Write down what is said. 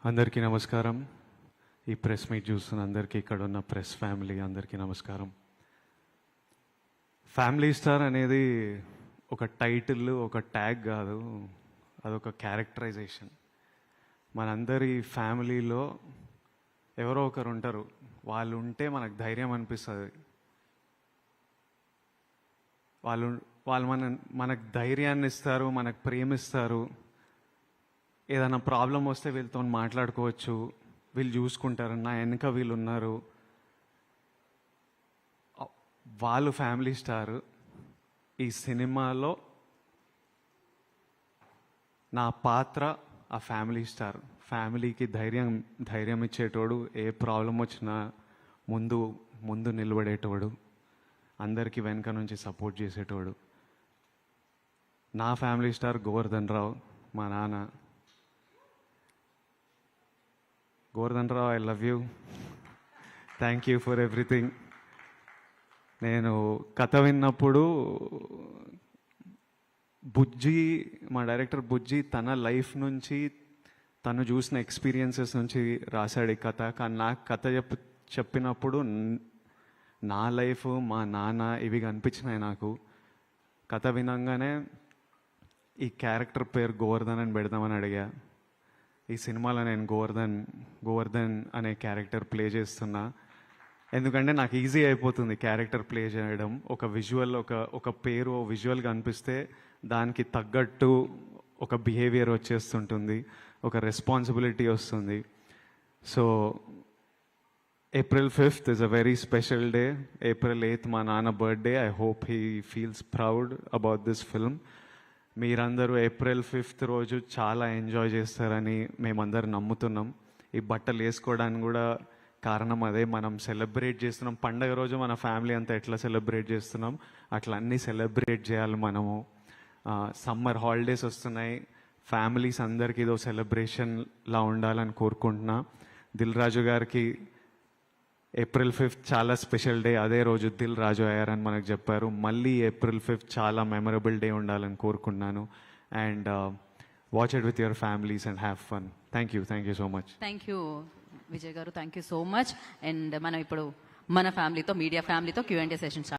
అందరికీ నమస్కారం. ఈ ప్రెస్ మీట్ చూస్తున్న అందరికీ, ఇక్కడ ఉన్న ప్రెస్ ఫ్యామిలీ అందరికీ నమస్కారం. ఫ్యామిలీ స్టార్ అనేది ఒక టైటిల్, ఒక ట్యాగ్ కాదు, అదొక క్యారెక్టరైజేషన్. మనందరి ఫ్యామిలీలో ఎవరో ఒకరు ఉంటారు, వాళ్ళు ఉంటే మనకు ధైర్యం అనిపిస్తుంది. వాళ్ళు వాళ్ళు మనకు ధైర్యాన్ని ఇస్తారు, మనకు ప్రేమిస్తారు. ఏదైనా ప్రాబ్లం వస్తే వీళ్ళతో మాట్లాడుకోవచ్చు, వీళ్ళు చూసుకుంటారు, నా వెనుక వీళ్ళు ఉన్నారు. వాళ్ళు ఫ్యామిలీ స్టార్. ఈ సినిమాలో నా పాత్ర ఆ ఫ్యామిలీ స్టార్. ఫ్యామిలీకి ధైర్యం ఇచ్చేటోడు, ఏ ప్రాబ్లం వచ్చినా ముందు నిలబడేటోడు, అందరికీ వెనక నుంచి సపోర్ట్ చేసేటోడు. నా ఫ్యామిలీ స్టార్ గోవర్ధన్ రావు, మా నాన్న. Govardhan Rao, I love you. Thank you for everything. నేను కథ విన్నప్పుడు బుజ్జి, మా డైరెక్టర్ బుజ్జి తన లైఫ్ నుంచి, తను చూసిన ఎక్స్పీరియన్సెస్ నుంచి రాశాడు ఈ కథ. కానీ నాకు కథ చెప్పినప్పుడు నా లైఫ్, మా నాన్న ఇవి కనిపించినాయి నాకు. కథ వినంగానే ఈ క్యారెక్టర్ పేరు గోవర్ధన్ అని పెడదామని అడిగా. ఈ సినిమాలో నేను గోవర్ధన్ అనే క్యారెక్టర్ ప్లే చేస్తున్నా. ఎందుకంటే నాకు ఈజీ అయిపోతుంది క్యారెక్టర్ ప్లే చేయడం. ఒక విజువల్, ఒక పేరు విజువల్గా అనిపిస్తే దానికి తగ్గట్టు ఒక బిహేవియర్ వచ్చేస్తుంటుంది, ఒక రెస్పాన్సిబిలిటీ వస్తుంది. So April 5th is a very special day. April 8th మా నాన్న birthday. I hope he feels proud about this film. మీరందరూ April 5th రోజు చాలా ఎంజాయ్ చేస్తారని మేమందరం నమ్ముతున్నాం. ఈ బట్టలు వేసుకోవడానికి కూడా కారణం అదే. మనం సెలబ్రేట్ చేస్తున్నాం పండగ రోజు, మన ఫ్యామిలీ అంతా ఎట్లా సెలబ్రేట్ చేస్తున్నాం అట్లా అన్నీ సెలబ్రేట్ చేయాలి మనము. సమ్మర్ హాలిడేస్ వస్తున్నాయి, ఫ్యామిలీస్ అందరికీ ఇదో సెలబ్రేషన్లా ఉండాలని కోరుకుంటున్నా. దిల్ రాజు గారికి April 5th చాలా స్పెషల్ డే. అదే రోజు దిల్ రాజు అయ్యారని మనకు చెప్పారు. మళ్ళీ April 5th చాలా మెమరబుల్ డే ఉండాలని కోరుకున్నాను. And watch it with your families and have fun. Thank you so much. Thank you Vijay garu, thank you so much. And మనం ఇప్పుడు మన ఫ్యామిలీతో, మీడియా ఫ్యామిలీతో Q&A సెషన్